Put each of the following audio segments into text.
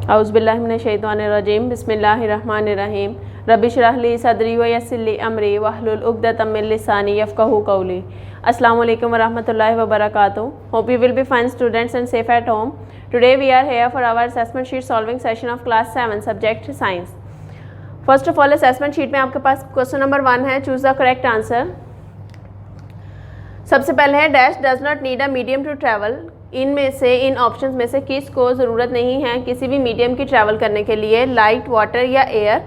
औज़ुबिल्लाहिमिनश्शैतानिर्रजीम बिस्मिल्लाहिर्रहमानिर्रहीम रब्बि इश्रह ली सदरी व यस्सिर ली अमरी वहलुल उक़दतम मिन लिसानी यफ़क़हू क़ौली। अस्सलामु अलैकुम व रहमतुल्लाहि व बरकातुहू। Hope you will be fine students and safe at home. Today we are here for our assessment sheet solving session of class 7 subject science. First of all assessment sheet में आपके पास क्वेश्चन नंबर 1 है, choose the correct answer. सबसे पहले है dash does not need a medium to travel. इनमें से इन options में से किस को ज़रूरत नहीं है किसी भी मीडियम की ट्रैवल करने के लिए, लाइट, वाटर या एयर।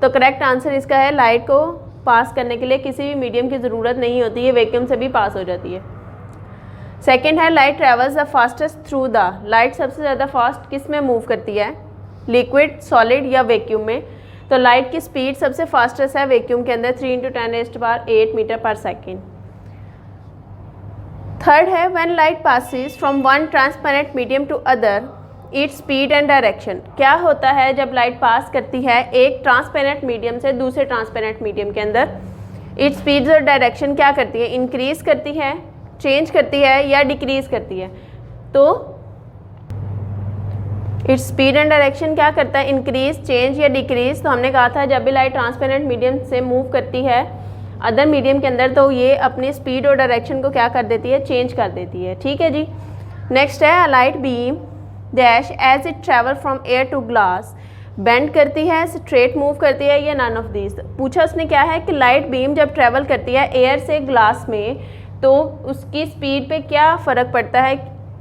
तो करेक्ट आंसर इसका है लाइट को पास करने के लिए किसी भी मीडियम की ज़रूरत नहीं होती है, वैक्यूम से भी पास हो जाती है। सेकेंड है light travels the fastest through the. Light सबसे ज़्यादा फास्ट किस में मूव करती है, लिक्विड, सॉलिड या वैक्यूम में। तो लाइट की स्पीड सबसे फास्टेस्ट है वैक्यूम के अंदर 3 × 10⁸ मीटर पर सेकेंड। थर्ड है when light passes from one transparent medium to other its speed and direction. क्या होता है जब लाइट पास करती है एक ट्रांसपेरेंट मीडियम से दूसरे ट्रांसपेरेंट मीडियम के अंदर, इट्स स्पीड और डायरेक्शन क्या करती है, इंक्रीज करती है, चेंज करती है या डिक्रीज करती है। तो इट्स स्पीड एंड डायरेक्शन क्या करता है, इंक्रीज, चेंज या डिक्रीज। तो हमने कहा था जब भी लाइट ट्रांसपेरेंट मीडियम से मूव करती है अदर मीडियम के अंदर तो ये अपनी स्पीड और डायरेक्शन को क्या कर देती है, चेंज कर देती है। ठीक है जी। नेक्स्ट है light beam dash as it travel from air to glass, bend करती है, स्ट्रेट मूव करती है या नन ऑफ दीज। पूछा उसने क्या है कि लाइट बीम जब ट्रैवल करती है एयर से ग्लास में तो उसकी स्पीड पे क्या फ़र्क पड़ता है,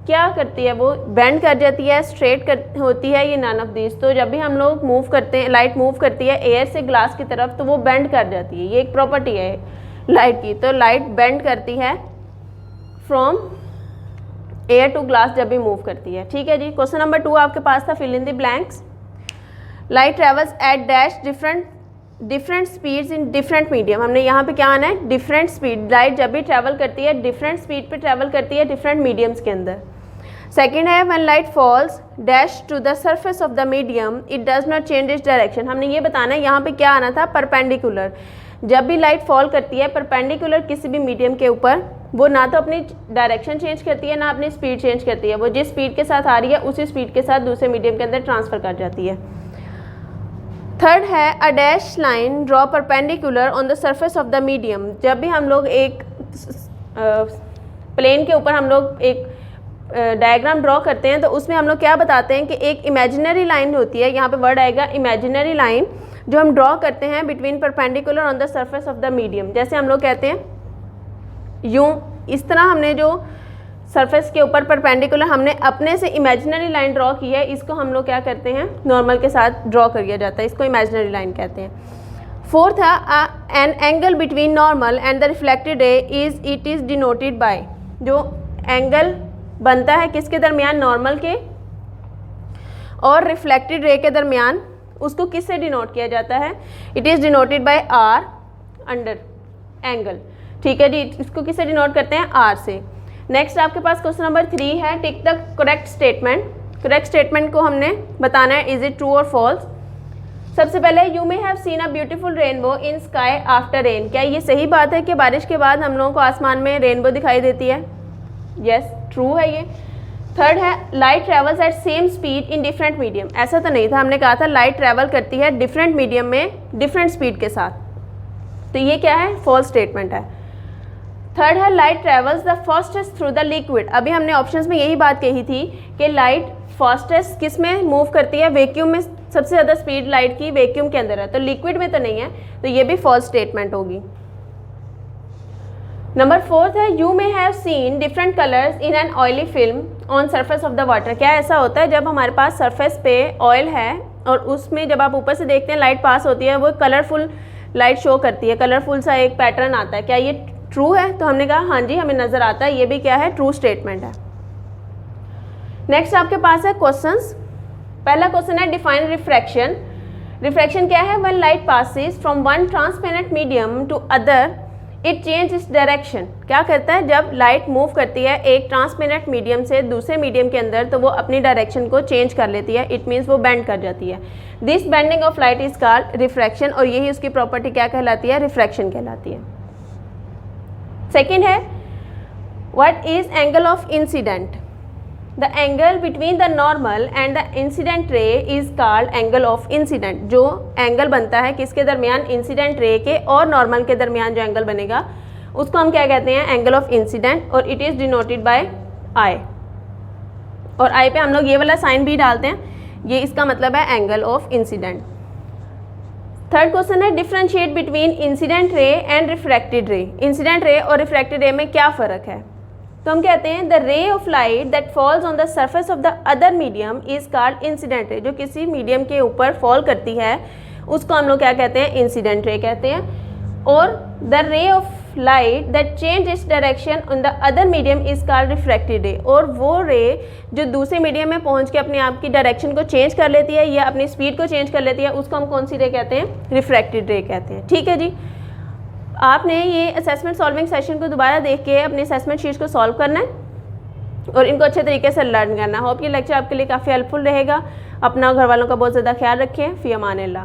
क्या करती है, वो बेंड कर जाती है, स्ट्रेट होती है ये नन ऑफ दिस। तो जब भी हम लोग मूव करते हैं, लाइट मूव करती है एयर से ग्लास की तरफ तो वो बेंड कर जाती है, ये एक प्रॉपर्टी है लाइट की। तो लाइट बेंड करती है फ्रॉम एयर टू ग्लास जब भी मूव करती है। ठीक है जी। क्वेश्चन नंबर 2 आपके पास था fill in the blanks. Light travels at dash different speeds in different medium. हमने यहाँ पे क्या आना है, डिफरेंट स्पीड। लाइट जब भी ट्रैवल करती है डिफरेंट स्पीड पे ट्रैवल करती है डिफरेंट मीडियम्स के अंदर। सेकेंड है when light falls dash to the surface of the medium it does not change its direction. हमने ये बताना है यहाँ पे क्या आना था, परपेंडिकुलर। जब भी लाइट फॉल करती है परपेंडिकुलर किसी भी मीडियम के ऊपर, वो ना तो अपनी डायरेक्शन चेंज करती है ना अपनी स्पीड चेंज करती है, वो जिस स्पीड के साथ आ रही है उसी स्पीड के साथ दूसरे मीडियम के अंदर ट्रांसफ़र कर जाती है। थर्ड है a dash line draw perpendicular on the surface of the medium. जब भी हम लोग एक प्लेन के ऊपर हम लोग एक डायग्राम ड्रॉ करते हैं तो उसमें हम लोग क्या बताते हैं कि एक इमेजिनरी लाइन होती है, यहाँ पे वर्ड आएगा इमेजिनरी लाइन, जो हम ड्रॉ करते हैं between perpendicular on the surface of the medium. जैसे हम लोग कहते हैं यूँ, इस तरह हमने जो सरफेस के ऊपर परपेंडिकुलर हमने अपने से इमेजिनरी लाइन ड्रॉ की है, इसको हम लोग क्या करते हैं, नॉर्मल के साथ ड्रॉ कर दिया जाता है, इसको इमेजिनरी लाइन कहते हैं। फोर्थ है an angle between normal and the reflected ray it is denoted bye. जो एंगल बनता है किसके दरमियान, नॉर्मल के और रिफ्लेक्टेड रे के दरमियान, उसको किससे डिनोट किया जाता है, it is denoted by R under angle. ठीक है जी। इसको किससे डिनोट करते हैं, आर से। नेक्स्ट आपके पास क्वेश्चन नंबर 3 है tick the correct statement. Correct statement को हमने बताना है इज इट ट्रू और फॉल्स। सबसे पहले you may have seen a beautiful rainbow in sky after rain. क्या ये सही बात है कि बारिश के बाद हम लोगों को आसमान में रेनबो दिखाई देती है, यस ट्रू है ये। थर्ड है light travels eight same speed in different medium. ऐसा तो नहीं था, हमने कहा था लाइट ट्रेवल करती है डिफरेंट मीडियम में डिफरेंट स्पीड के साथ, तो ये क्या है, फॉल्स स्टेटमेंट है। थर्ड है light travels the fastest through the liquid. अभी हमने ऑप्शंस में यही बात कही थी कि लाइट फास्टेस्ट किस में मूव करती है, वैक्यूम में। सबसे ज़्यादा स्पीड लाइट की वैक्यूम के अंदर है, तो लिक्विड में तो नहीं है, तो ये भी फॉल्स स्टेटमेंट होगी। नंबर 4 है you may have seen different colours in an oily film on surface of the water. क्या ऐसा होता है जब हमारे पास सरफेस पे ऑयल है और उसमें जब आप ऊपर से देखते हैं लाइट पास होती है, वो कलरफुल लाइट शो करती है, कलरफुल सा एक पैटर्न आता है, क्या ये ट्रू है? तो हमने कहा हाँ जी हमें नज़र आता है, ये भी क्या है, ट्रू स्टेटमेंट है। नेक्स्ट आपके पास है क्वेश्चंस। पहला क्वेश्चन है डिफाइन रिफ्रैक्शन। रिफ्रैक्शन क्या है, when light passes from one transparent medium to other it change its direction. क्या करता है जब लाइट मूव करती है एक ट्रांसपेरेंट मीडियम से दूसरे मीडियम के अंदर, तो वो अपनी डायरेक्शन को चेंज कर लेती है, इट मीन्स वो बेंड कर जाती है। This bending of light is called refraction, और यही उसकी प्रॉपर्टी क्या कहलाती है, रिफ्रैक्शन कहलाती है। सेकेंड है what is angle of incident. The angle between the normal and the incident ray is called angle of incident. जो एंगल बनता है किसके दरमियान, इंसिडेंट रे के और नॉर्मल के दरमियान जो एंगल बनेगा उसको हम क्या कहते हैं, एंगल ऑफ इंसिडेंट, और इट इज़ डिनोटेड बाय आई। और आई पे हम लोग ये वाला साइन भी डालते हैं, ये इसका मतलब है angle of incident. Third question है differentiate between incident ray and refracted ray. Incident ray और रिफ्रैक्टेड रे में क्या फ़र्क है? तो हम कहते हैं the ray of light that falls on the surface of the other medium is called incident ray. जो किसी मीडियम के ऊपर फॉल करती है उसको हम लोग क्या कहते हैं, इंसिडेंट रे कहते हैं। और the ray of light that change its direction on the other medium is called refracted रे। और वो रे जो दूसरे मीडियम में पहुंच के अपने आप की डायरेक्शन को चेंज कर लेती है या अपनी स्पीड को चेंज कर लेती है, उसको हम कौन सी रे कहते हैं, रिफ्रैक्टेड रे कहते हैं। ठीक है जी, आपने ये असेसमेंट सॉल्विंग सेशन को दोबारा देख के अपने असेसमेंट शीट्स को सॉल्व करना है और इनको अच्छे तरीके से लर्न करना है। होप ये लेक्चर आपके लिए काफ़ी हेल्पफुल रहेगा। अपना और घर वालों का बहुत ज़्यादा ख्याल रखें। फ़ी अमान अल्लाह।